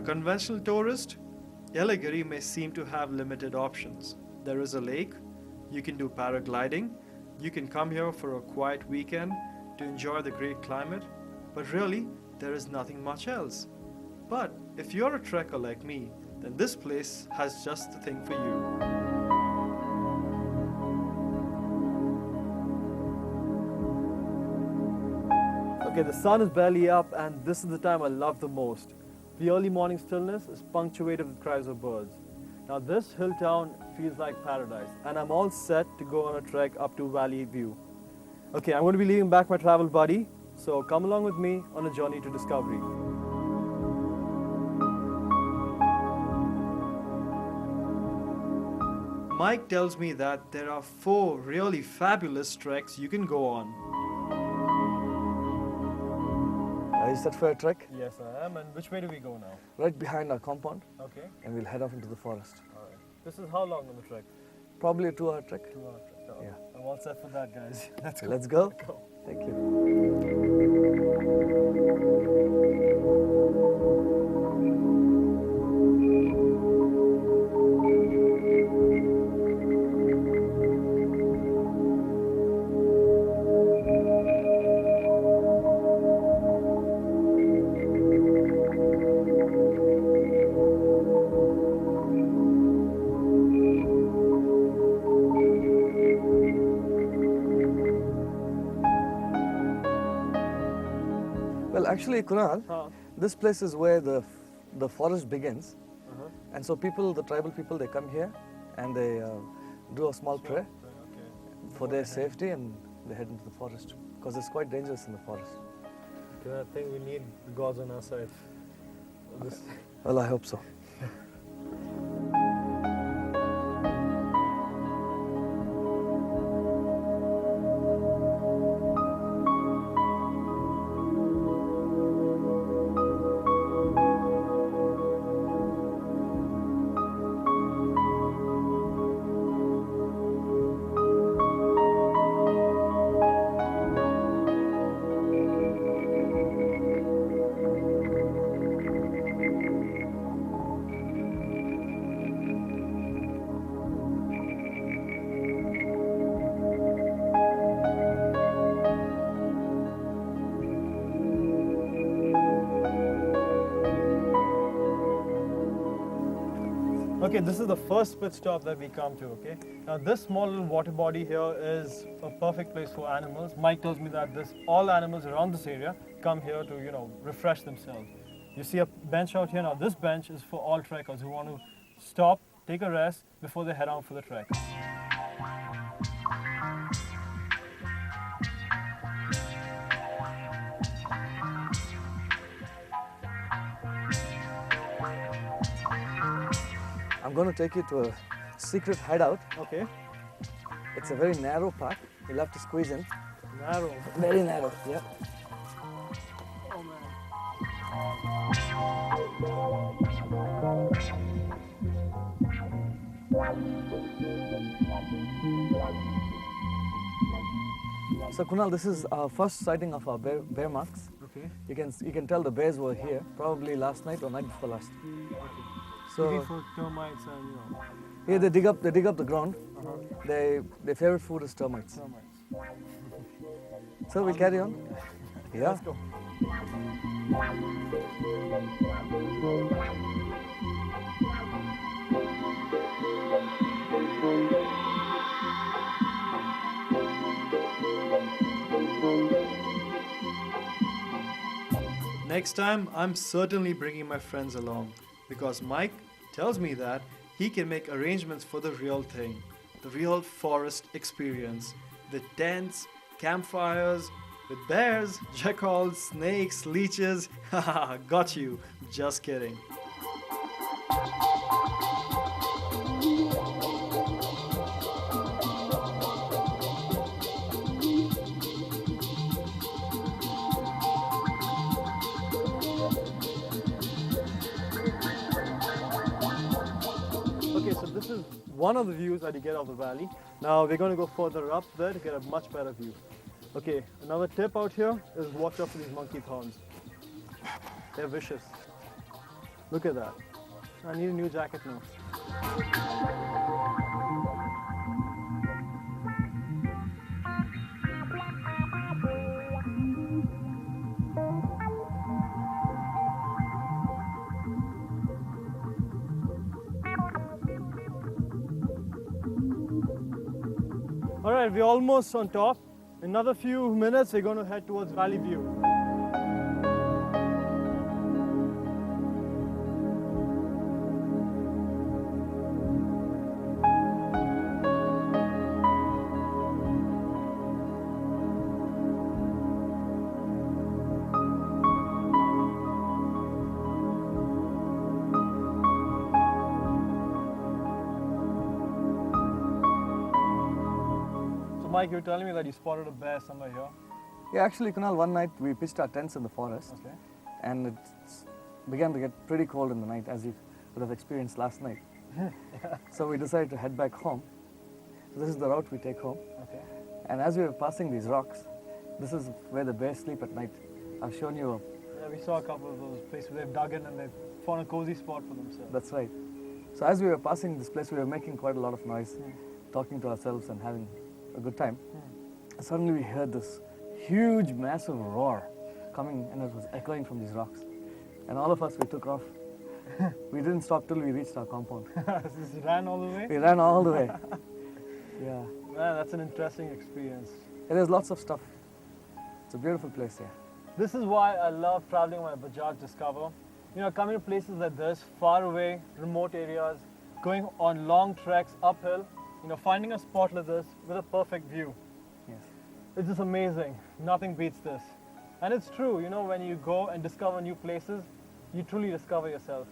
conventional tourist, Yelagiri may seem to have limited options. There is a lake, you can do paragliding, you can come here for a quiet weekend to enjoy the great climate, but really, there is nothing much else. But if you're a trekker like me, then this place has just the thing for you. Okay, the sun is barely up and this is the time I love the most. The early morning stillness is punctuated with cries of birds. Now this hill town feels like paradise and I'm all set to go on a trek up to Valley View. Okay, I'm going to be leaving back my travel buddy, so come along with me on a journey to discovery. Mike tells me that there are 4 really fabulous treks you can go on. Is that for a trek? Yes, I am. And which way do we go now? Right behind our compound. Okay. And we'll head off into the forest. All right. This is how long on the trek? Probably a 2-hour trek. 2-hour trek. Oh, yeah. I'm all set for that, guys. Let's go. Let's go. Go. Thank you. Well, actually, Kunal, this place is where the forest begins. And so people, the tribal people, they come here and they do a small prayer for their safety and they head into the forest because it's quite dangerous in the forest. Okay, I think we need the gods on our side. Well, I hope so. Okay, this is the first pit stop that we come to, okay? Now this small little water body here is a perfect place for animals. Mike tells me that all animals around this area come here to, refresh themselves. You see a bench out here. Now this bench is for all trekkers who want to stop, take a rest before they head on for the trek. I'm going to take you to a secret hideout. Okay. It's a very narrow path. You'll have to squeeze in. Narrow. Very narrow, yeah. Oh man. So Kunal, this is our first sighting of our bear marks. Okay. You can tell the bears were here probably last night or night before last. Okay. So looking for termites and yeah, they dig up the ground. Their favorite food is termites. So we carry on. Yeah. Let's go. Next time, I'm certainly bringing my friends along because Mike tells me that he can make arrangements for the real thing, the real forest experience, with tents, campfires, with bears, jackals, snakes, leeches. Haha, got you. Just kidding. Okay, so this is one of the views that you get of the valley. Now we're going to go further up there to get a much better view. Okay, another tip out here is watch out for these monkey thorns. They're vicious. Look at that. I need a new jacket now. All right, we're almost on top. In another few minutes, we're going to head towards Valley View. Mike, you were telling me that you spotted a bear somewhere here. Yeah, actually, Kunal, one night we pitched our tents in the forest, Okay. and it began to get pretty cold in the night, as you would have experienced last night. So we decided to head back home. So this is the route we take home. Okay. And as we were passing these rocks, this is where the bears sleep at night. I've shown you. Yeah, we saw a couple of those places where they've dug in and they've found a cozy spot for themselves. That's right. So as we were passing this place, we were making quite a lot of noise, talking to ourselves and having a good time. Suddenly we heard this huge, massive roar coming, and it was echoing from these rocks. And all of us, we took off. We didn't stop till we reached our compound. Just ran all the way? We ran all the way. Yeah. Man, that's an interesting experience. And there's lots of stuff. It's a beautiful place here. This is why I love traveling on my Bajaj Discover. You know, coming to places like this, far away, remote areas, going on long treks uphill, you know, finding a spot like this with a perfect view. Yes. It's just amazing. Nothing beats this. And it's true, you know, when you go and discover new places, you truly discover yourself.